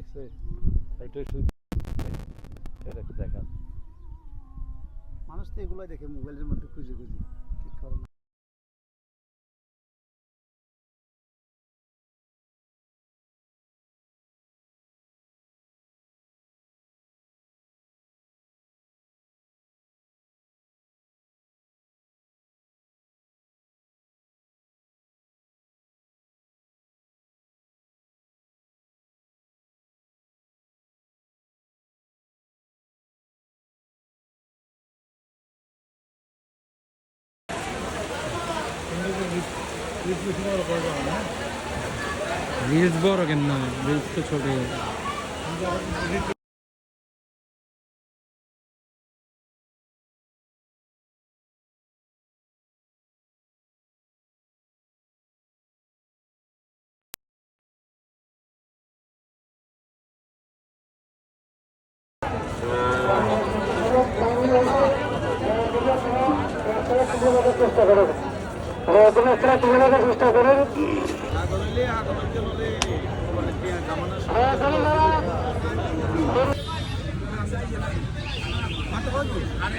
দেখছে এটা এটা একটু দেখা মানুষ তো এগুলোই দেখে মোবাইলের মধ্যে খুঁজে খুঁজে কি করে না। রিলস বড় কেন না রিলস তো ছোট চেষ্টা করেন চেষ্টা করেন আরে